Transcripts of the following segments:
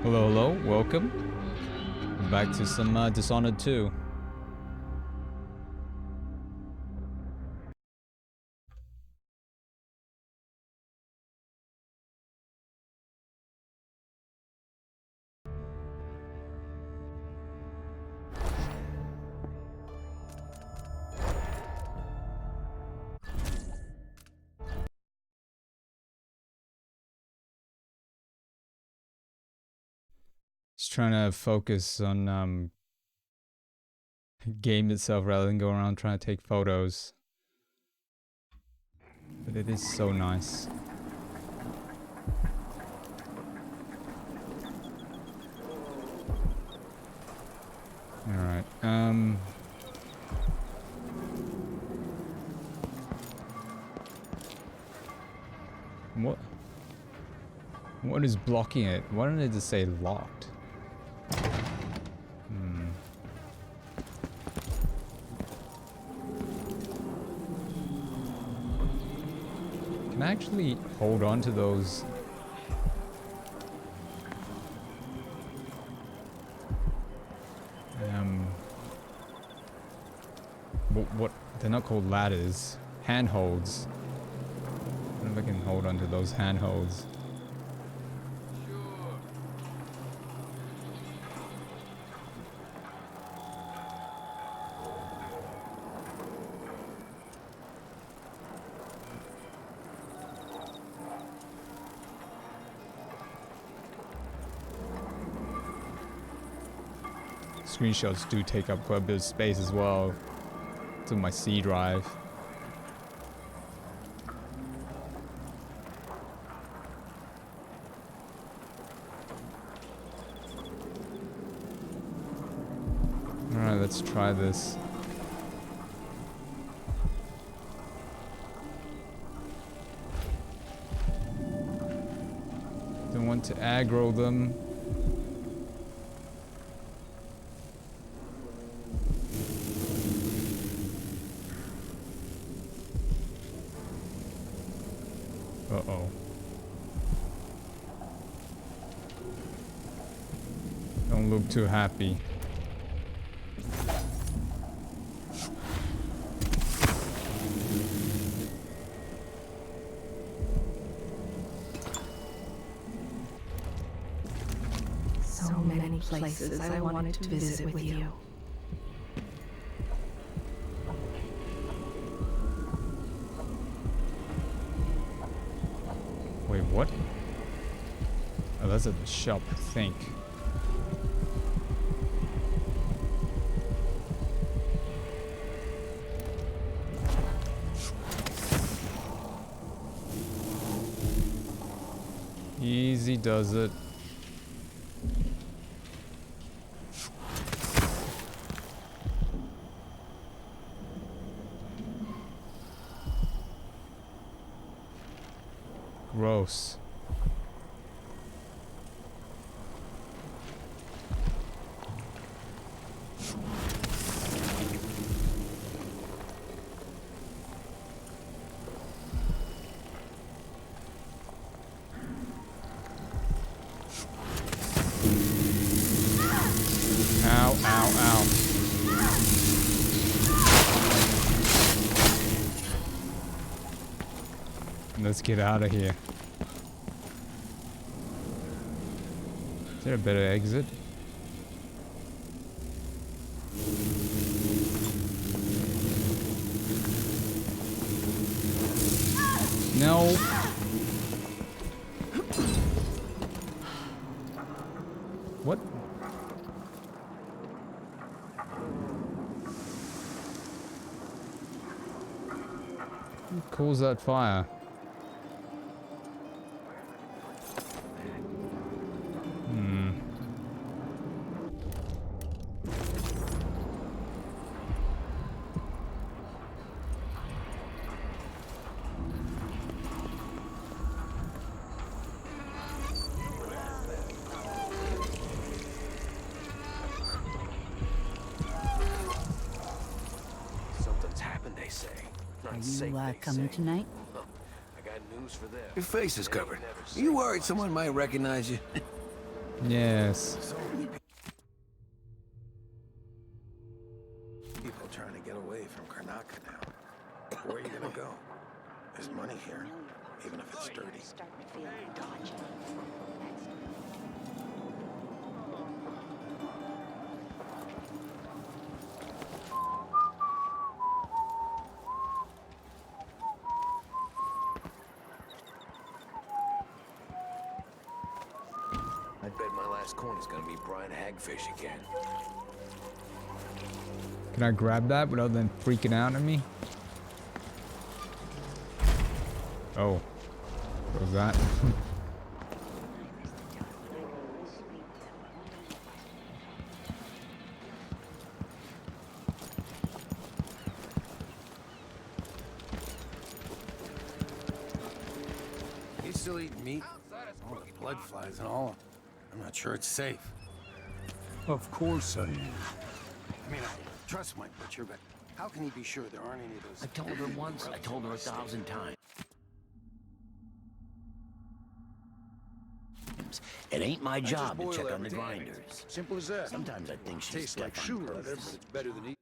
Hello, hello, welcome. Back to some Dishonored 2. Just trying to focus on game itself rather than go around trying to take photos. But it is so nice. Alright, What is blocking it? Why don't it just say locked? Can I actually hold on to those? What? They're not called ladders. Handholds. I don't know if I can hold on to those handholds. Screenshots do take up quite a bit of space as well. To my C drive. Alright, let's try this. Don't want to aggro them. Uh-oh. Don't look too happy. So many places I wanted to visit with you. Wait, what? Oh, that's at the shop, I think. Easy does it. Gross. Ow, ow, ow. Let's get out of here. Is there a better exit? No. What? Who caused that fire? Are you coming tonight? Your face is covered. Are you worried someone might recognize you? Yes. So many people trying to get away from Karnaka now. Where are you gonna go? There's money here, even if it's dirty. I bet my last coin is gonna be Brian Hagfish again. Can I grab that without them freaking out at me? Oh. What was that? You still eating meat? All the blood flies and all. I'm not sure it's safe. Of course I am. I mean, I trust my butcher, but how can he be sure there aren't any of those? I told her once, I told her 1,000 times. It ain't my job to check on the grinders. Simple as that. Sometimes I think she's Tastes like deaf shoe on leather, purpose. but it's better than eat.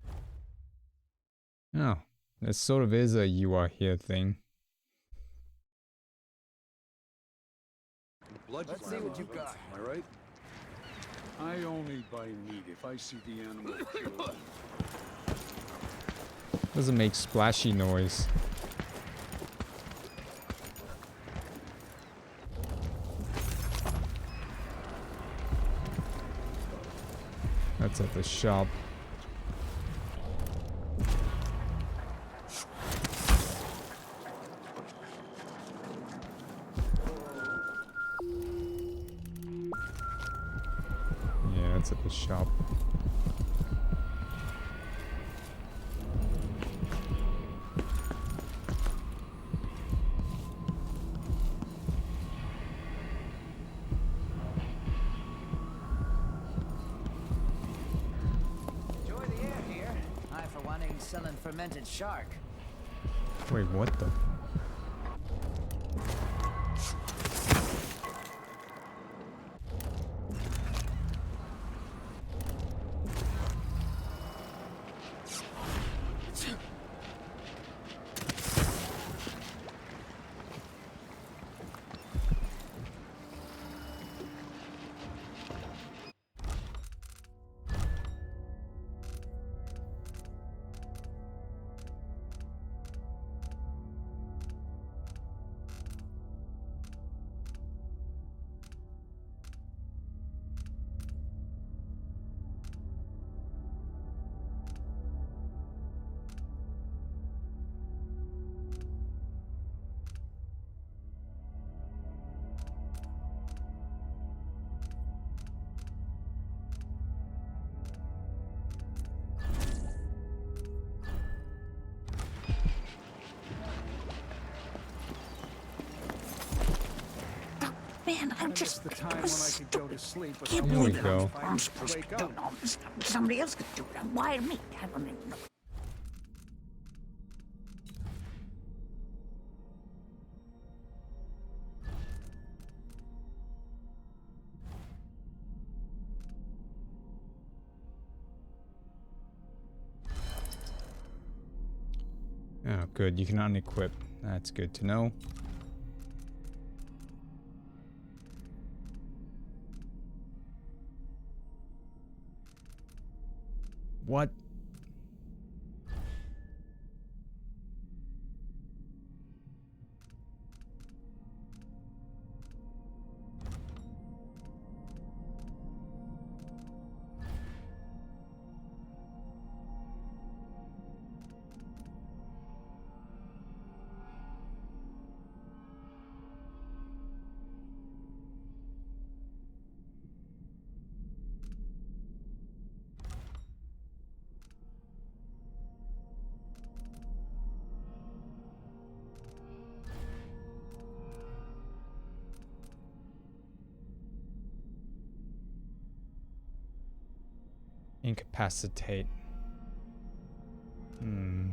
Oh. That sort of is a you are here thing. Let's see what you've got. Am I right? I only buy meat if I see the animal killed. Doesn't make splashy noise. That's at the shop. Yeah, that's at the shop. Enjoy the air here. I, for one, ain't selling fermented shark. Wait, what the? Man, I'm It's just. the time when I could go to sleep Can't without Here we believe go. it. I'm supposed to Wake do up. it. Somebody else could do it. Why me? I don't even know. Oh, good. You can unequip. That's good to know. What? Incapacitate. Hmm.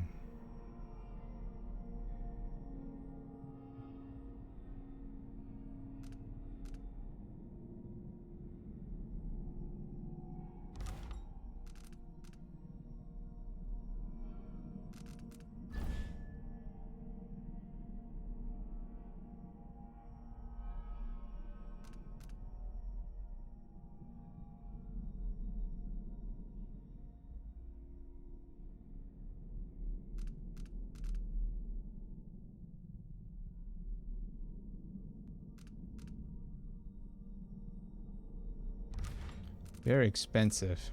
Very expensive.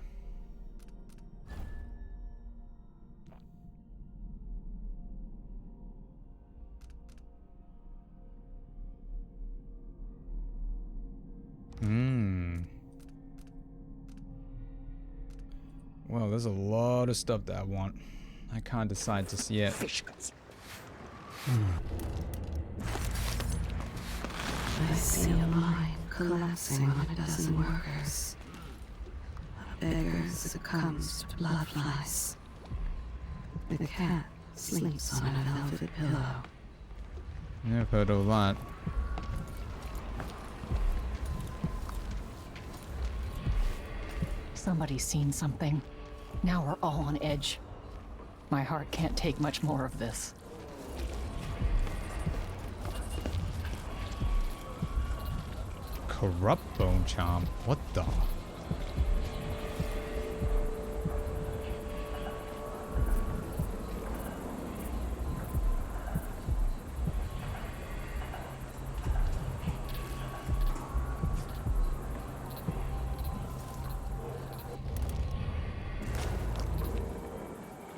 Well, there's a lot of stuff that I want. I can't decide just yet. I see a line collapsing on a dozen workers. A beggar succumbs to blood flies. The cat sleeps on a velvet pillow. Never heard of that. Somebody's seen something. Now we're all on edge. My heart can't take much more of this. Corrupt bone charm. What the?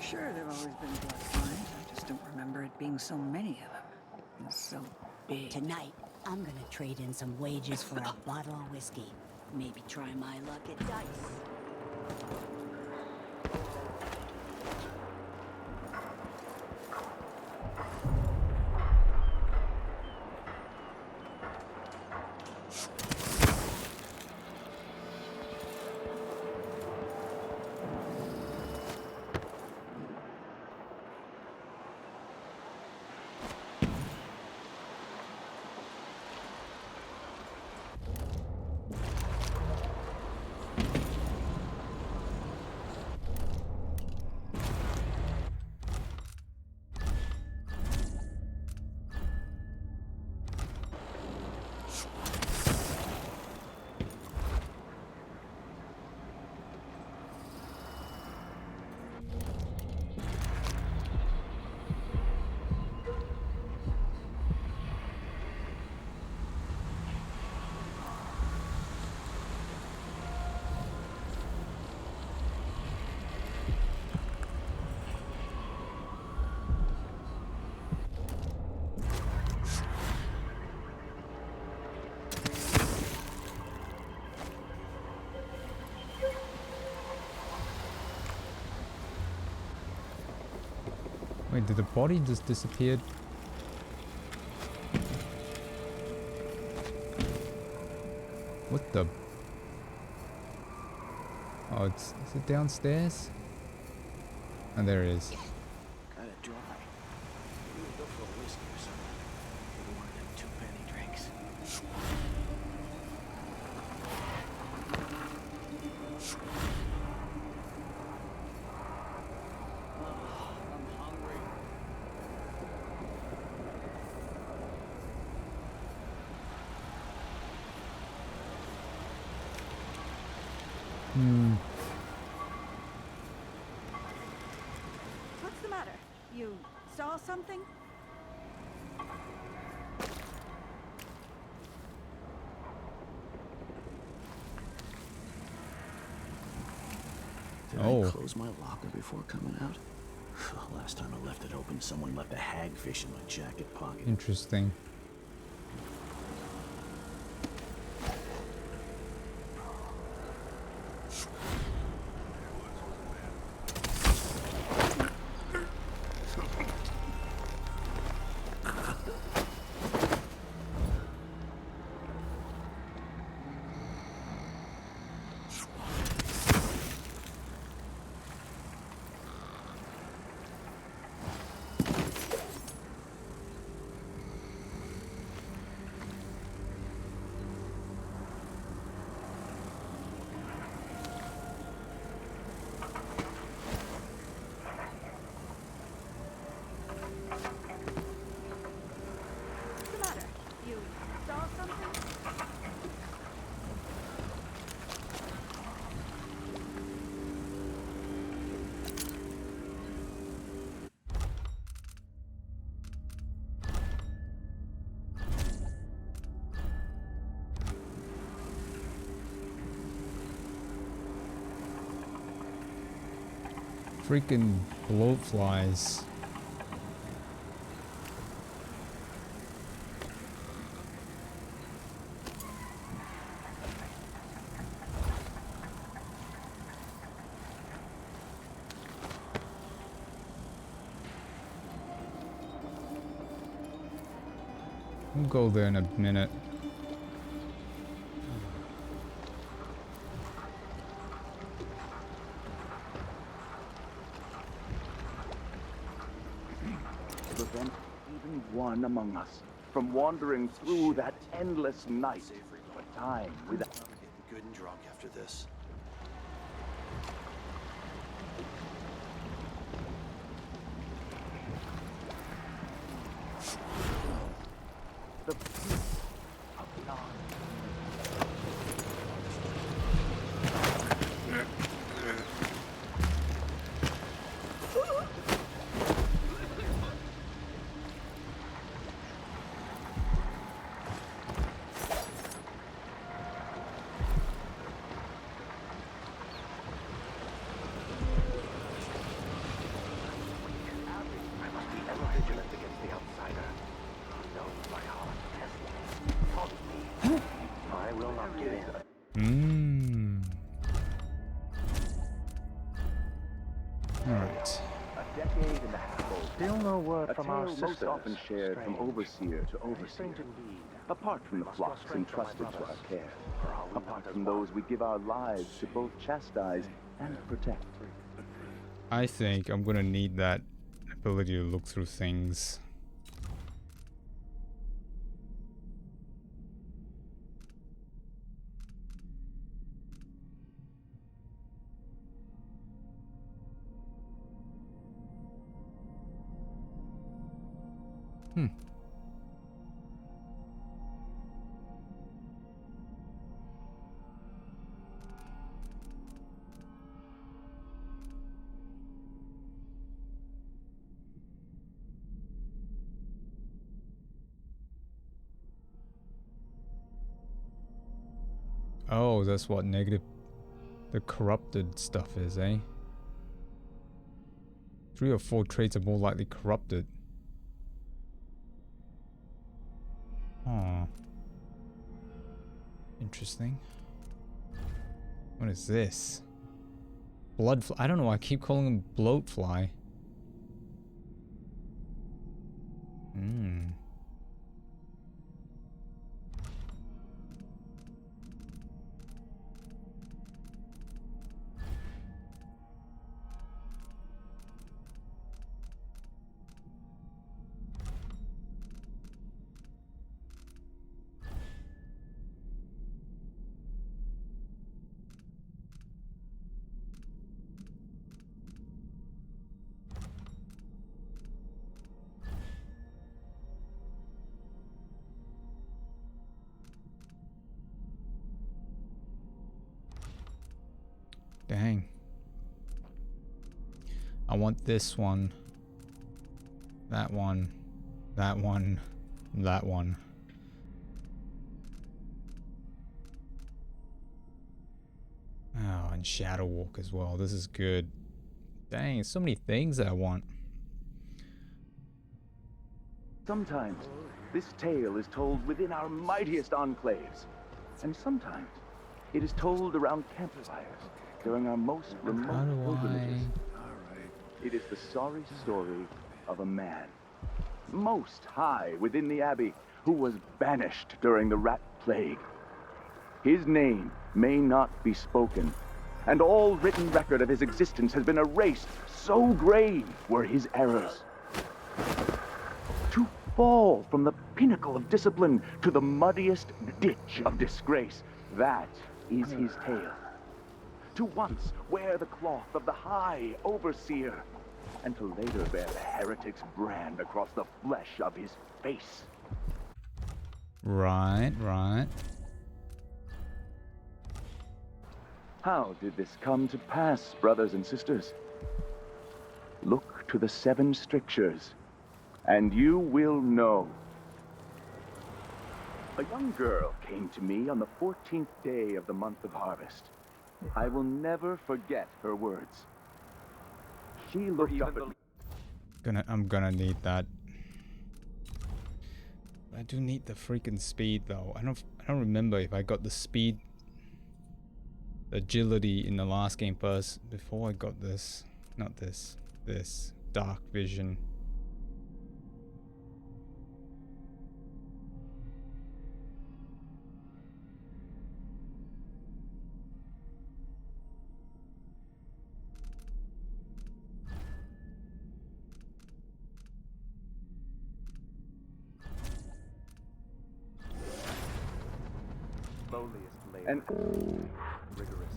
Sure, there've always been bloodlines. I just don't remember it being so many of them. And so big. Tonight, I'm gonna trade in some wages for a bottle of whiskey. Maybe try my luck at dice. Wait, did the body just disappear? What the? Oh, is it downstairs? Oh, there it is. Kinda dry. Maybe we'll go for a whiskey or something. Maybe one of them two-penny drinks. I'm hungry. What's the matter? You saw something? Did Oh. I close my locker before coming out? Last time I left it open, someone left a hagfish in my jacket pocket. Interesting. Freaking bloatflies. We'll go there in a minute. Prevent even one among us from wandering through that endless night for time without Getting good and drunk after this. the peace of beyond. I must be ever vigilant against the outsider. Know my heart test taught me. I will not give in. Alright. A decade and a half old. Still no word from our sisters. Most often shared from overseer to overseer. Apart from the flocks entrusted to our care. Apart from those we give our lives to both chastise and protect. I think I'm gonna need that ability to look through things. Oh, that's what the corrupted stuff is, eh? 3 or 4 traits are more likely corrupted. Oh. Interesting. What is this? Bloodfly. I don't know, I keep calling him bloatfly. Dang. I want this one. That one. That one. That one. Oh, and Shadow Walk as well. This is good. Dang, so many things that I want. Sometimes this tale is told within our mightiest enclaves. And sometimes it is told around campfires during our most remote pilgrimages. It is the sorry story of a man, most high within the abbey, who was banished during the rat plague. His name may not be spoken, and all written record of his existence has been erased, so grave were his errors. To fall from the pinnacle of discipline to the muddiest ditch of disgrace, that is his tale. To once wear the cloth of the high overseer, and to later bear the heretic's brand across the flesh of his face. Right, right. How did this come to pass, brothers and sisters? Look to the 7 strictures, and you will know. A young girl came to me on the 14th day of the month of harvest. I will never forget her words. she looked up at I'm gonna need that. I do need the freaking speed though. I don't remember if I got the speed, agility in the last game first before I got this. Not this. This dark vision. And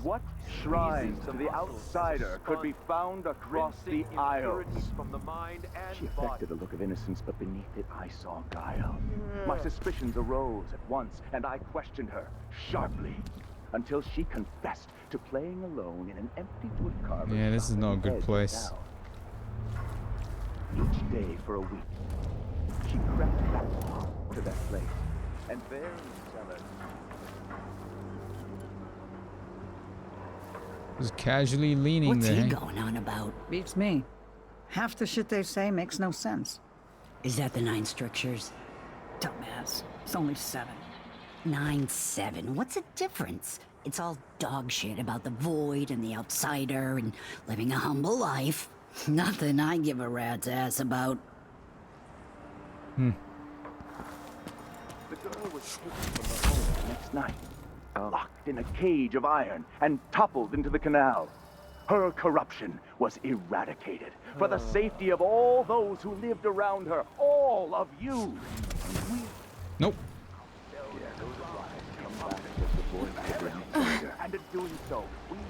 what shrines to the outsider could be found across the Isles? She affected a look of innocence, but beneath it I saw guile. My suspicions arose at once, and I questioned her sharply, until she confessed to playing alone in an empty woodcarver. Yeah, this is not a good place. Each day for a week, she crept back to that place, and there in the cellar, Just casually leaning What's there. he going on about? Beats me. Half the shit they say makes no sense. Is that the 9 strictures? Dumbass. It's only 7. 9-7. What's the difference? It's all dog shit about the void and the outsider and living a humble life. Nothing I give a rat's ass about. the girl was taken from her home the next night, locked in a cage of iron, and toppled into the canal. Her corruption was eradicated for the safety of all those who lived around her, all of you. Nope. And in doing so, we see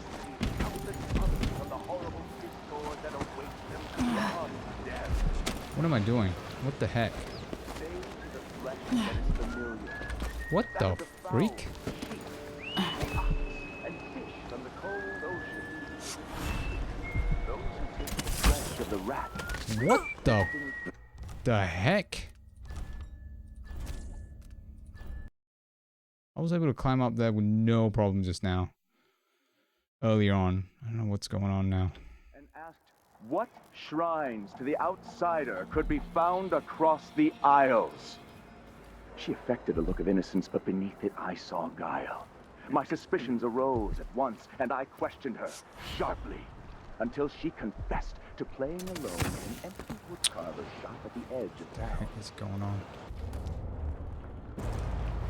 countless others from the horrible discord that awaits them beyond death. What am I doing? What the heck? What the freak? And fish from the cold ocean. Those who take the flesh of the rat. What the heck? I was able to climb up there with no problem just now. Earlier on. I don't know what's going on now. And asked what shrines to the outsider could be found across the Isles. She affected a look of innocence, but beneath it I saw guile. My suspicions arose at once, and I questioned her sharply, until she confessed to playing alone in an empty woodcarver shop at the edge of town. What the heck is going on?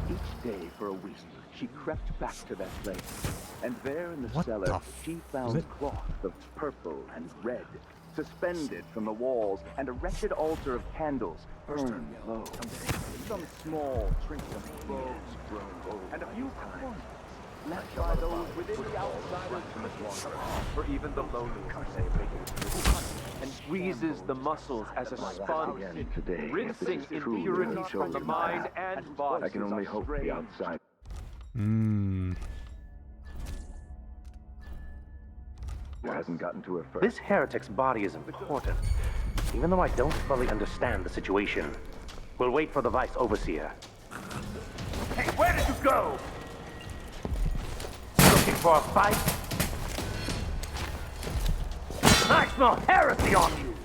Each day for a week, she crept back to that place, and there in the What cellar, the she found cloth of purple and red, suspended from the walls, and a wretched altar of candles burned low. Some small trinket of bulbs grown old, and a few coins left by those within the outsider's for even the lonely and squeezes the muscles as a sponge, rinsing impurities from the mind and body. I can only hope the outside. Hasn't gotten to her first. This heretic's body is important, even though I don't fully understand the situation. We'll wait for the Vice Overseer. Hey, where did you go? Looking for a fight? I smell heresy on you!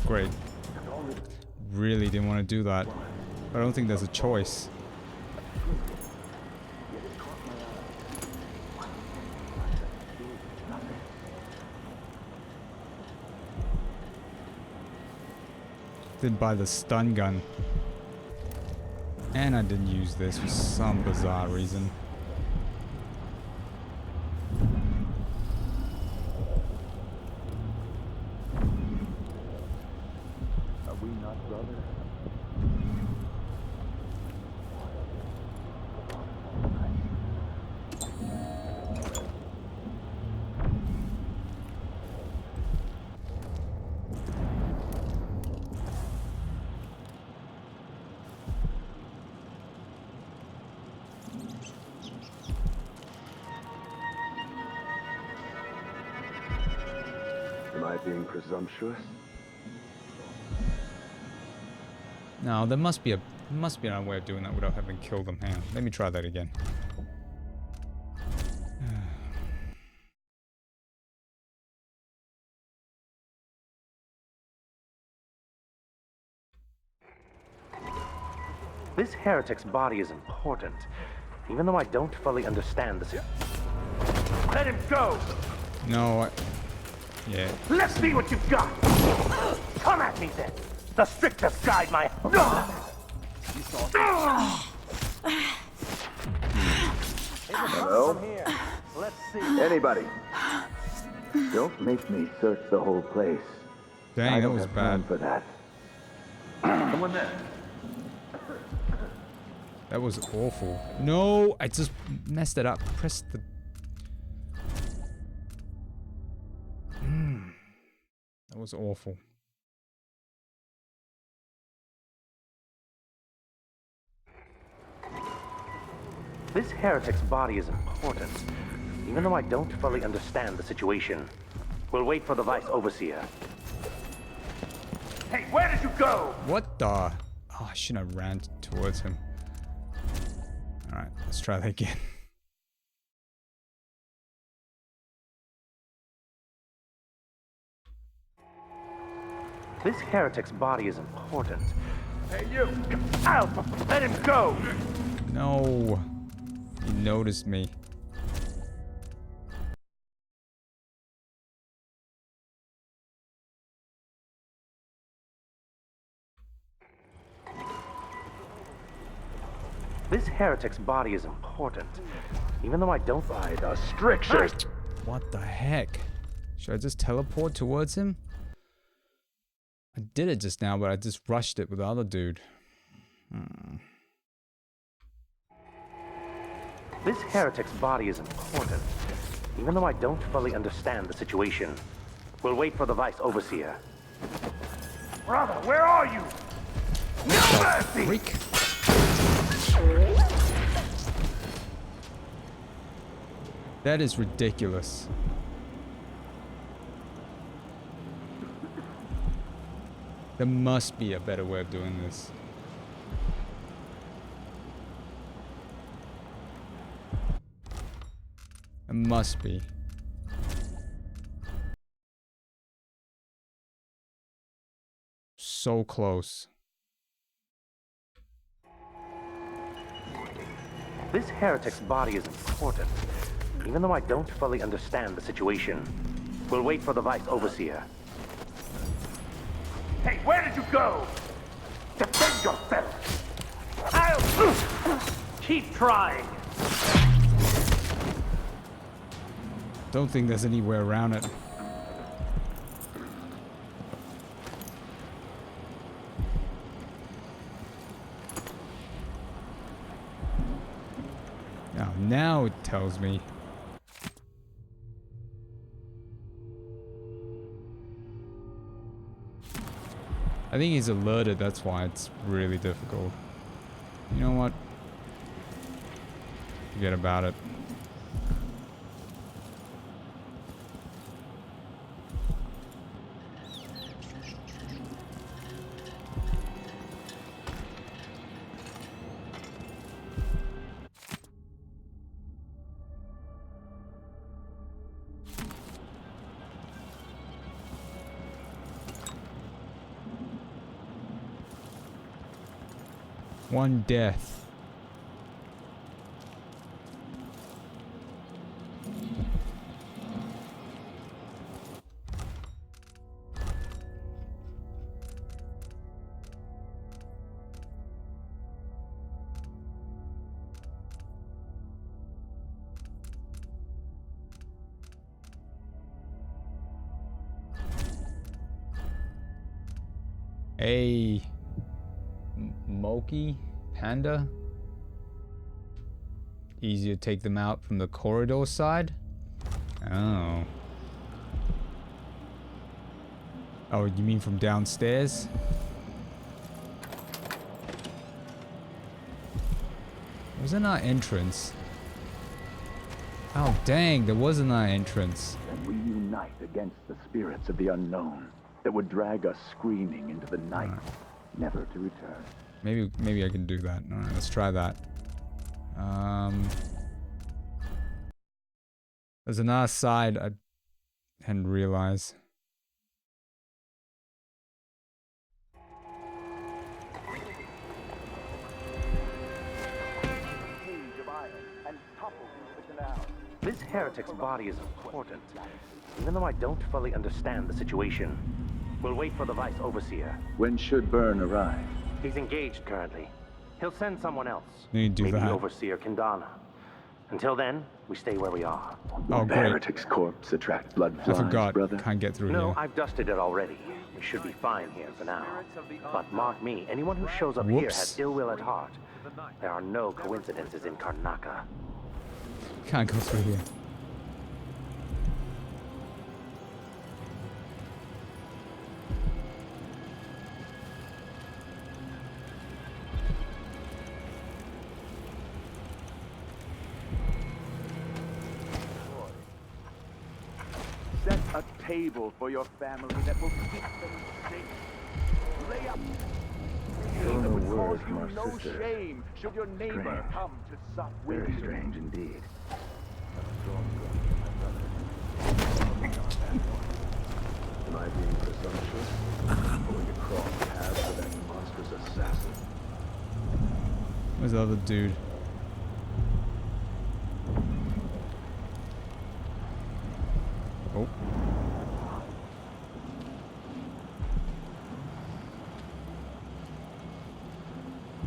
Great. Really didn't want to do that. I don't think there's a choice. Didn't buy the stun gun. And I didn't use this for some bizarre reason. Are we not brothers? Am I being presumptuous? No, there must be another way of doing that without having killed them. Hang on, let me try that again. This heretic's body is important, even though I don't fully understand the situation. Let him go! No, yeah. Let's see what you've got! Come at me then! The strictest guide my... Hello? Let's see. Anybody? Don't make me search the whole place. Dang, I that don't was have time bad. for that. Someone there. That was awful. No, I just messed it up. Press the... That was awful. This heretic's body is important, even though I don't fully understand the situation. We'll wait for the Vice Overseer. Hey, where did you go? What the? Oh, I shouldn't have ran towards him. Alright, let's try that again. This heretic's body is important. Hey, you! Out! Let him go! No. He noticed me. This heretic's body is important, even though I don't buy the strictures. What the heck? Should I just teleport towards him? I did it just now, but I just rushed it with the other dude. This heretic's body is important, even though I don't fully understand the situation. We'll wait for the Vice Overseer. Brother, where are you? No mercy! Freak. That is ridiculous. There must be a better way of doing this. There must be. So close. This heretic's body is important, even though I don't fully understand the situation. We'll wait for the Vice Overseer. Hey, where did you go? Defend yourself! I'll... Keep trying! Don't think there's any way around it. Now it tells me. I think he's alerted, that's why it's really difficult. You know what? Forget about it. One death. A Moki Panda. Easier to take them out from the corridor side. Oh. Oh, you mean from downstairs? Wasn't our entrance? Oh dang, there wasn't our entrance. And we unite against the spirits of the unknown that would drag us screaming into the night, never to return. Maybe I can do that. Alright, let's try that. There's another side I hadn't realized. This heretic's body is important, even though I don't fully understand the situation. We'll wait for the Vice Overseer. When should Byrne arrive? He's engaged currently. He'll send someone else. You do Maybe that. Overseer Kindana. Until then, we stay where we are. Oh, The great. heretic's corpse attract blood I flies, forgot. brother. Can't get through No, here. I've dusted it already. We should be fine here for now. But mark me, anyone who shows up here Whoops. has ill will at heart. There are no coincidences in Karnaka. Can't go through here. Set a table for your family that will keep them safe. Lay up. That would cause you no shame should your neighbor come to sup with you. Very strange indeed. Am I being presumptuous? Going to cross paths with that monstrous assassin? Where's the other dude? Oh.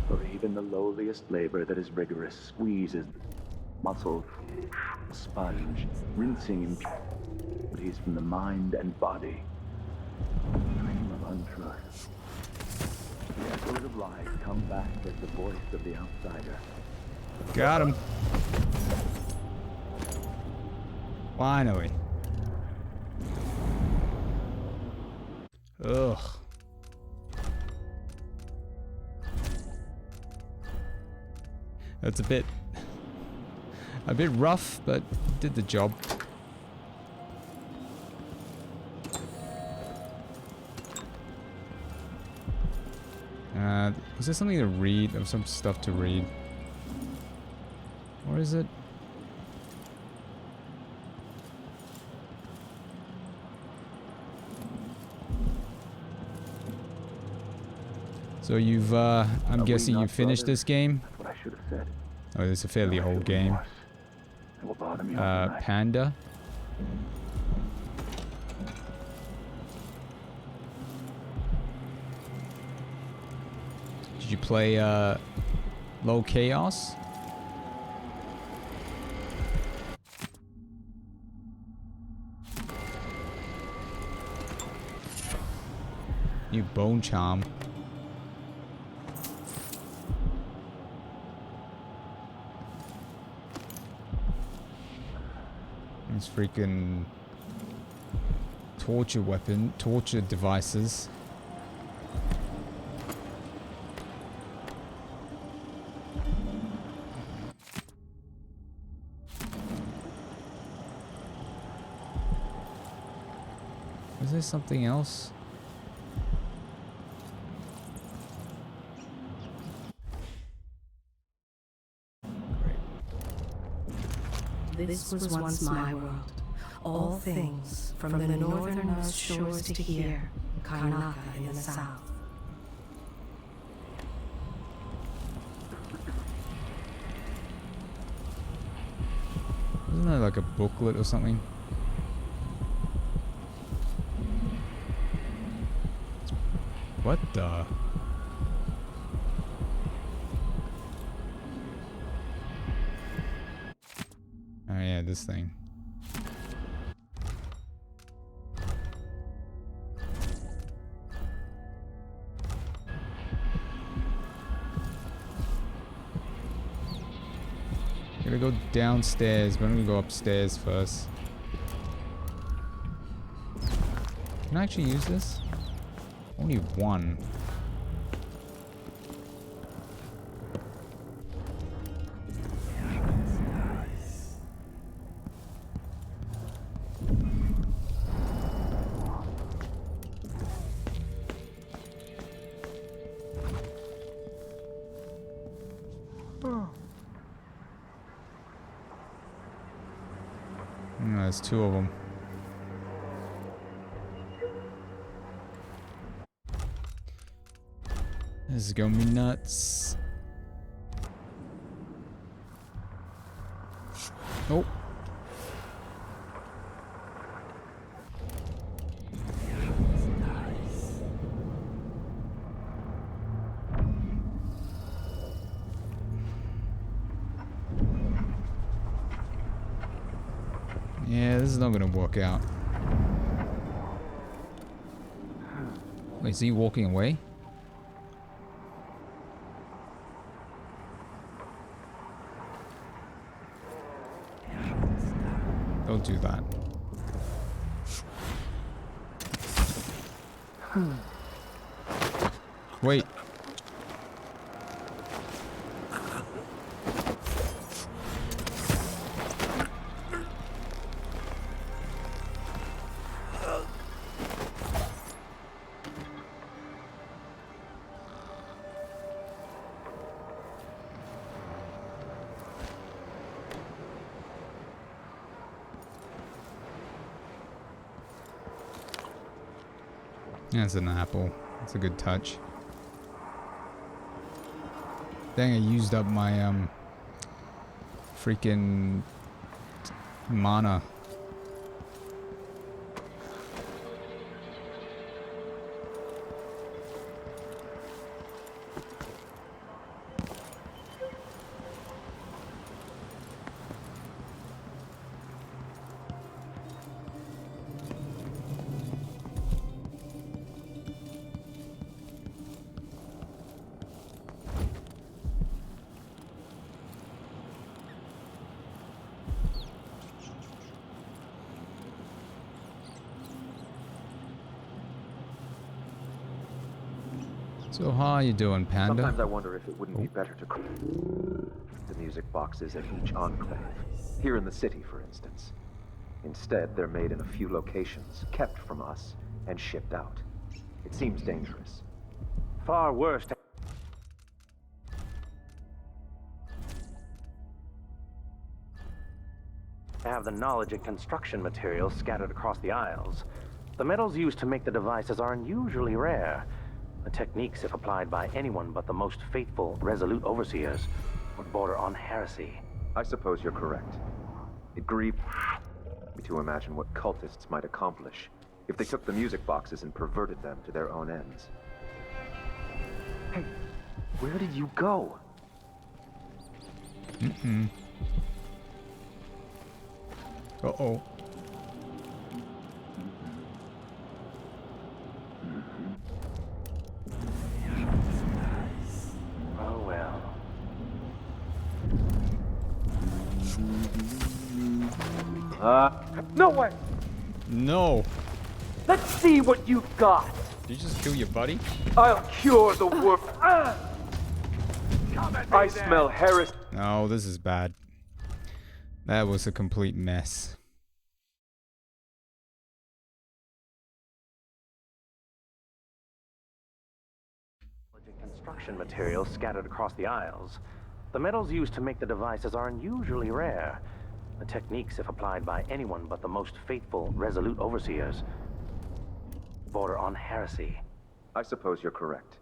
For even the lowliest labor that is rigorous squeezes muscle, sponge, rinsing impurities from the mind and body. Dream of untruth. The echoes of lies come back as the voice of the outsider. Got him. Finally. Ugh. That's a bit rough, but did the job. Was there something to read? There was some stuff to read. Or is it? So you've, I'm guessing you finished this game? That's what I should have said. Oh, it's a fairly old game. It will bother me all night. Panda? Did you play, Low Chaos? New Bone Charm. These freaking torture devices. Is there something else? This was once my world. All things, from the northernmost shores to here, Karnaka in the south. Isn't there like a booklet or something? What the? Oh yeah, this thing. I'm gonna go downstairs, but I'm gonna go upstairs first. Can I actually use this? Only one. There's two of them. This is gonna be nuts. Oh. Yeah, this is not gonna work out. Wait, is he walking away? Don't do that. Wait. That's an apple. That's a good touch. Dang, I used up my freaking mana. So how are you doing, Panda? Sometimes I wonder if it wouldn't be better to create the music boxes at each enclave. Here in the city, for instance. Instead, they're made in a few locations, kept from us, and shipped out. It seems dangerous. Far worse to have the knowledge and construction materials scattered across the aisles. The metals used to make the devices are unusually rare. The techniques, if applied by anyone but the most faithful, resolute overseers, would border on heresy. I suppose you're correct. It grieves me to imagine what cultists might accomplish if they took the music boxes and perverted them to their own ends. Hey, where did you go? Uh-oh. Oh well. No way! No. Let's see what you've got! Did you just kill your buddy? I'll cure the world. I smell heresy. No, this is bad. That was a complete mess. Construction materials scattered across the aisles. The metals used to make the devices are unusually rare. The techniques, if applied by anyone but the most faithful, resolute overseers, border on heresy. I suppose you're correct.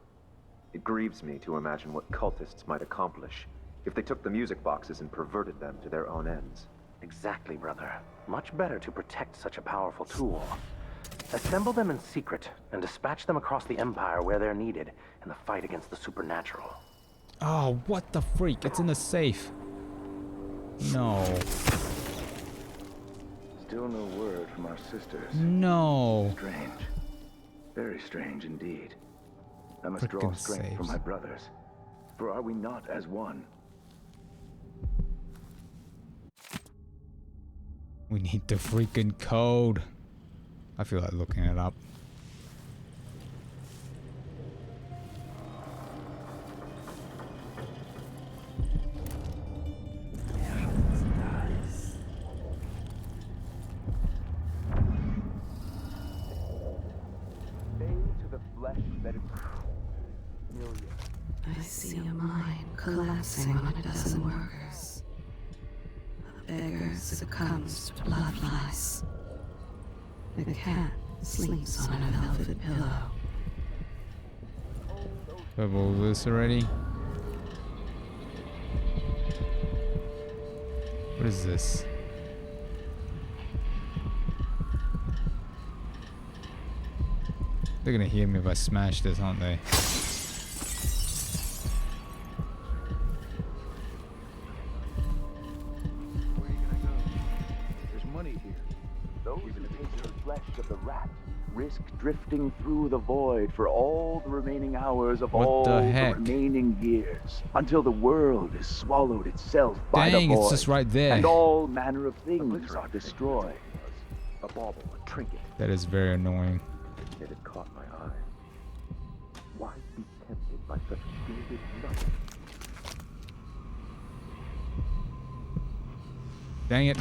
It grieves me to imagine what cultists might accomplish if they took the music boxes and perverted them to their own ends. Exactly, brother. Much better to protect such a powerful tool. Assemble them in secret and dispatch them across the Empire where they're needed in the fight against the supernatural. Oh, what the freak? It's in the safe. No. Still no word from our sisters. No. Strange. Very strange indeed. I must draw strength from my brothers. For are we not as one? We need the freaking code. I feel like looking it up. I see a mine collapsing on a dozen workers. A beggar succumbs to blood lice. The cat sleeps on a velvet pillow. Have all this already? What is this? They're gonna hear me if I smash this, aren't they? Where are you gonna go? There's money here. Those who taste the flesh of the rat risk drifting through the void for all the remaining hours of all the remaining years, until the world is swallowed itself by the void. It's just right there. And all manner of things are destroyed. A bauble, a trinket. That is very annoying. It had caught my eye. Why be tempted by such gilded nothing? Dang it.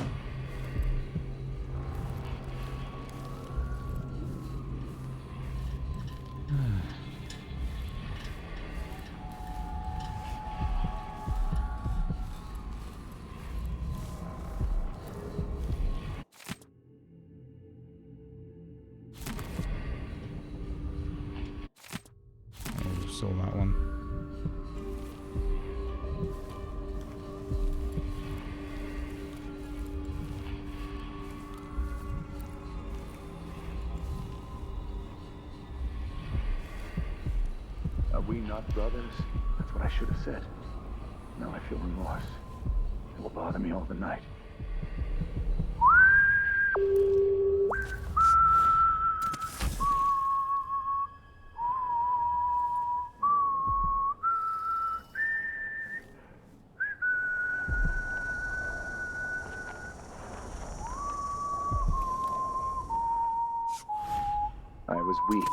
Saw that one. Are we not brothers? That's what I should have said. Now I feel remorse. It will bother me all the night. I was weak.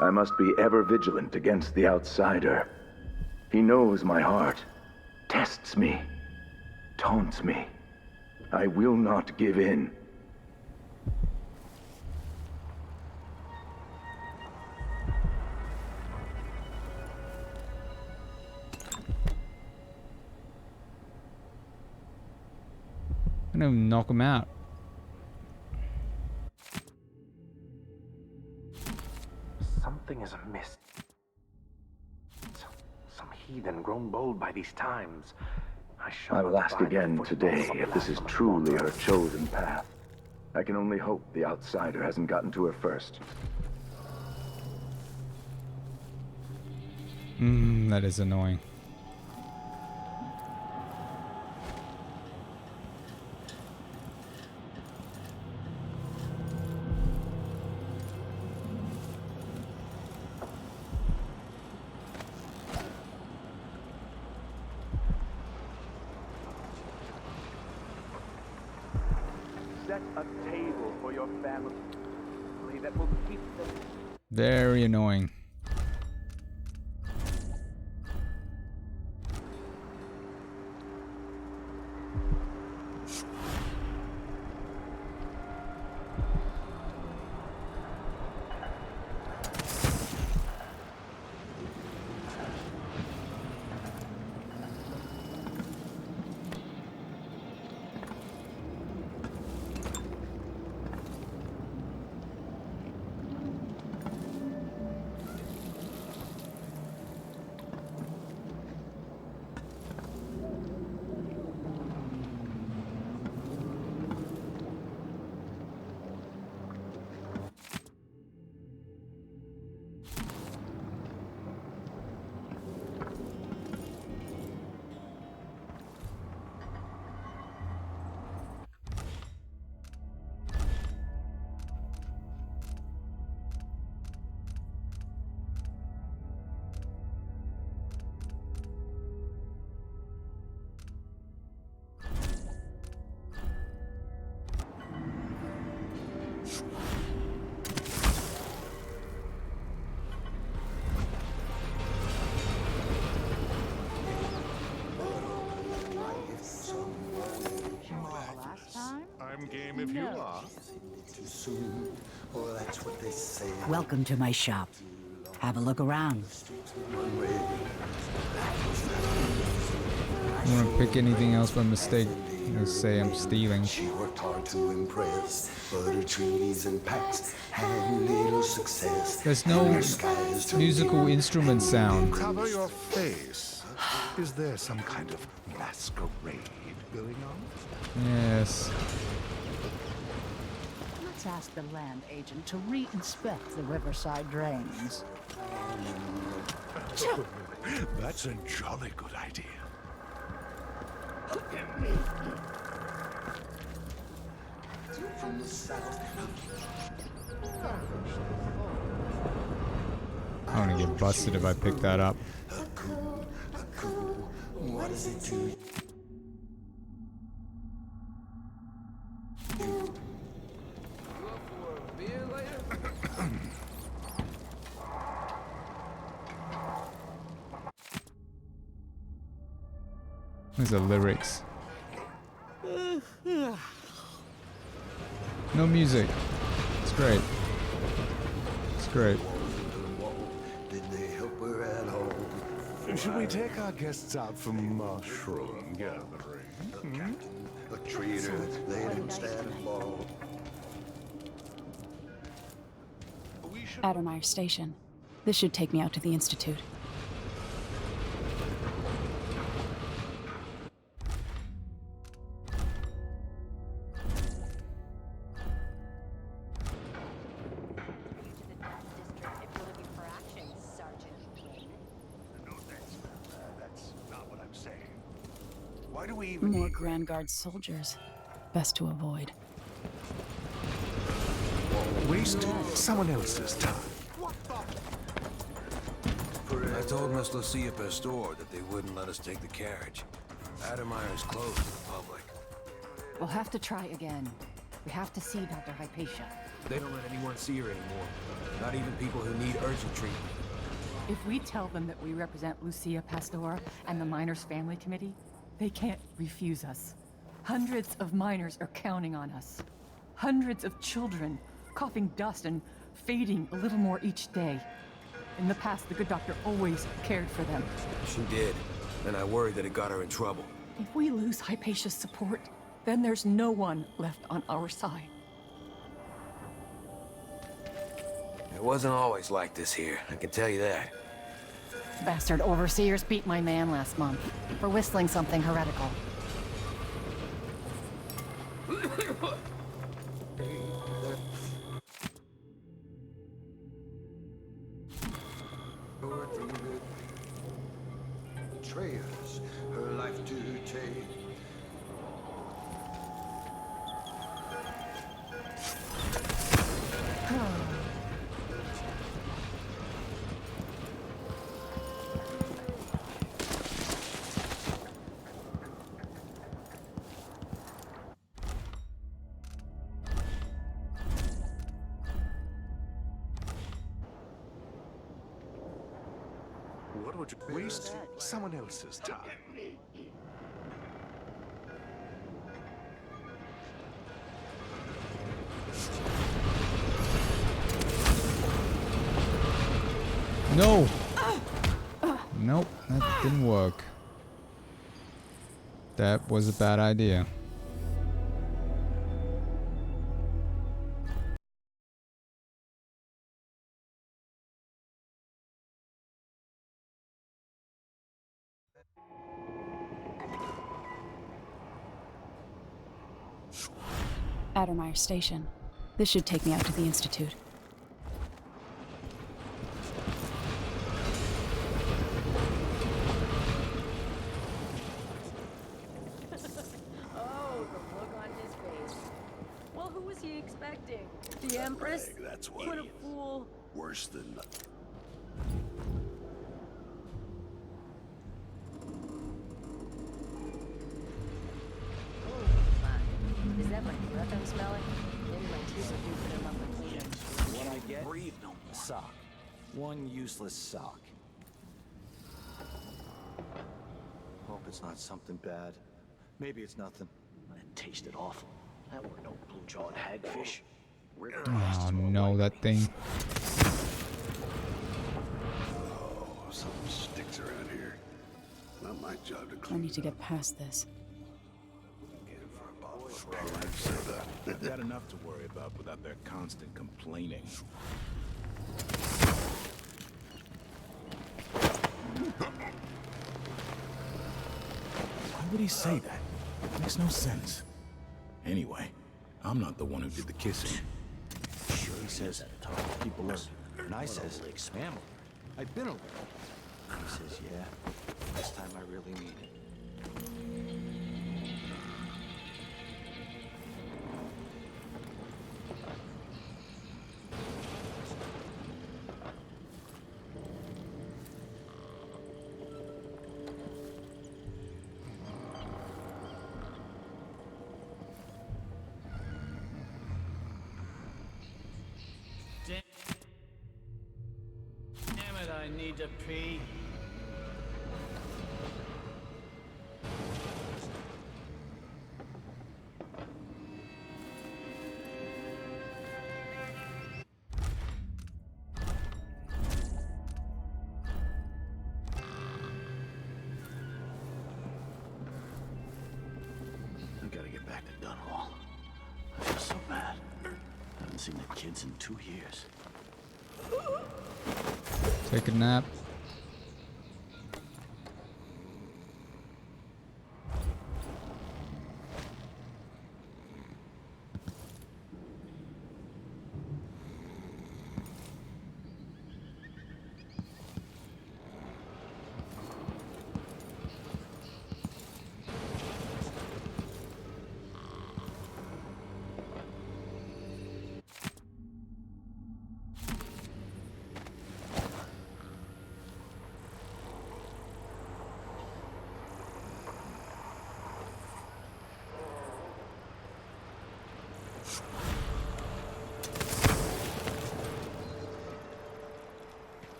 I must be ever vigilant against the outsider. He knows my heart, tests me, taunts me. I will not give in. I'm gonna knock him out. Something is amiss. Some heathen grown bold by these times. I will ask again today if this is truly her chosen path. I can only hope the outsider hasn't gotten to her first. That is annoying. Set a table for your family that will keep them. Very annoying. I'm game if you are. Too soon, or that's what they say. Welcome to my shop. Have a look around. I don't want to pick anything else by mistake. I'll say I'm stealing. She worked hard to impress, butter trees and packs, had little success. There's no musical instrument sound. Cover your face. Is there some kind of masquerade going on? Yes. Let's ask the land agent to re-inspect the riverside drains. That's a jolly good idea. From the south. I'm gonna get busted if I pick that up. What does it do? There's the lyrics. No music. It's great. It's great. Did they help her at home? Should we take our guests out for mushroom gathering? A traitor laid him stand ball. Addermeyer Station. This should take me out to the Institute. More Grand Guard soldiers. Best to avoid. Waste someone else's time. I told Miss Lucia Pastor that they wouldn't let us take the carriage. Addermeyer's closed to the public. We'll have to try again. We have to see Dr. Hypatia. They don't let anyone see her anymore. Not even people who need urgent treatment. If we tell them that we represent Lucia Pastor and the Miners Family Committee, they can't refuse us. Hundreds of miners are counting on us. Hundreds of children, coughing dust and fading a little more each day. In the past, the good doctor always cared for them. She did, and I worry that it got her in trouble. If we lose Hypatia's support, then there's no one left on our side. It wasn't always like this here, I can tell you that. Bastard overseers beat my man last month for whistling something heretical. Betrayers, her life to take. What would you waste someone else's time? No! Nope, that didn't work. That was a bad idea. Addermeyer Station. This should take me out to the Institute. Oh, the look on his face. Well, who was he expecting? The Empress? That's what What a fool. worse than Is that my breath I'm smelling? Maybe my teeth are due for their monthly cleaning. What I get? Breathe no more. A sock. One useless sock. Hope it's not something bad. Maybe it's nothing. It tasted awful. That were no blue-jawed hagfish. Oh no, that thing. Oh, something sticks around here. Not my job to I clean. need to get past this. I've got enough to worry about without their constant complaining. Why would he say that? Makes no sense. Anyway, I'm not the one who did the kissing. says, people learn. And I says, I've been a lurker. He says, yeah, this time I really mean it. Damn it, I need to pee. I gotta get back to Dunhall. I feel so bad. I haven't seen the kids in 2 years. Take a nap.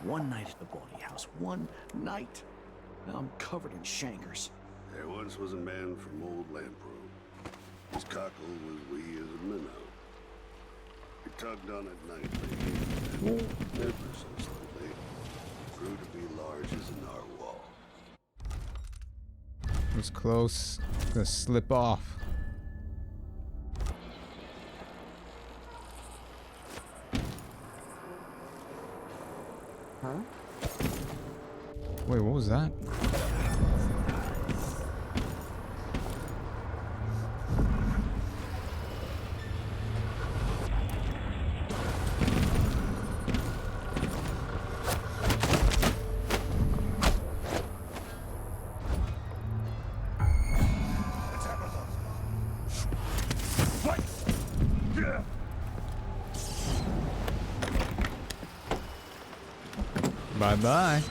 One night at the body house. One night. Now I'm covered in chancres. There once was a man from old Lamprey. His cockle was wee as a minnow. He tugged on it nightly, and ever so slowly, grew to be large as a narwhal. It was close. Gonna slip off. Huh? Wait, what was that? Bye-bye.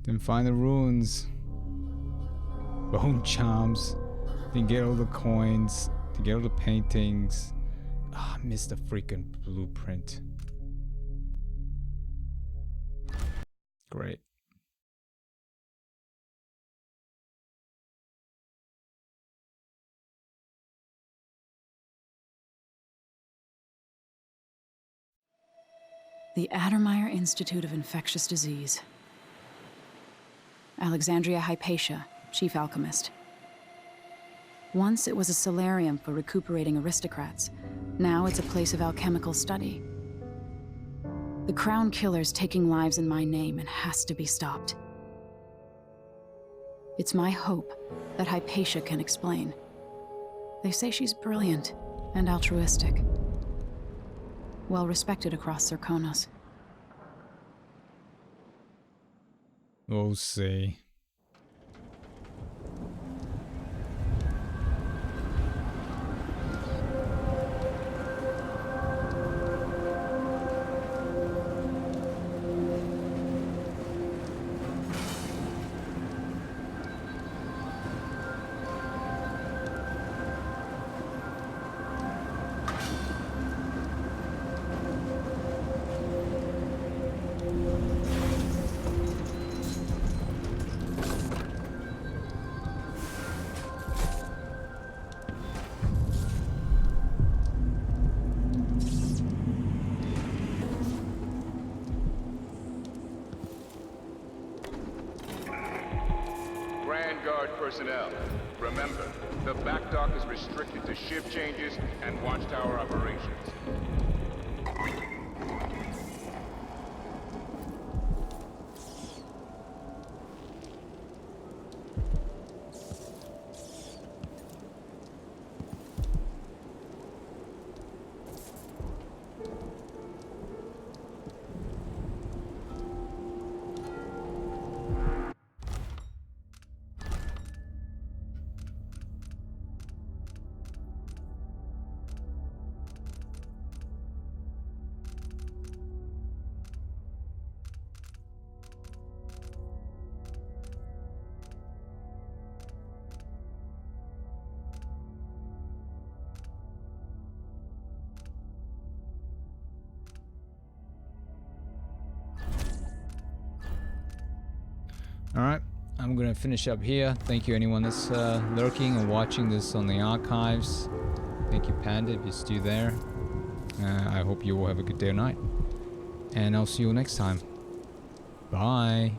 Didn't find the ruins. Bone charms. Didn't get all the coins. Didn't get all the paintings. Ah, I missed the freaking blueprint. Great. The Addermeyer Institute of Infectious Disease. Alexandria Hypatia, chief alchemist. Once it was a solarium for recuperating aristocrats. Now it's a place of alchemical study. The crown killer's taking lives in my name and has to be stopped. It's my hope that Hypatia can explain. They say she's brilliant and altruistic. Well respected across Zirconos. We'll see. Vanguard personnel. Remember, the back dock is restricted to shift changes and watchtower operations. Alright, I'm gonna finish up here. Thank you anyone that's lurking and watching this on the archives. Thank you Panda if you're still there. I hope you all have a good day or night. And I'll see you next time. Bye.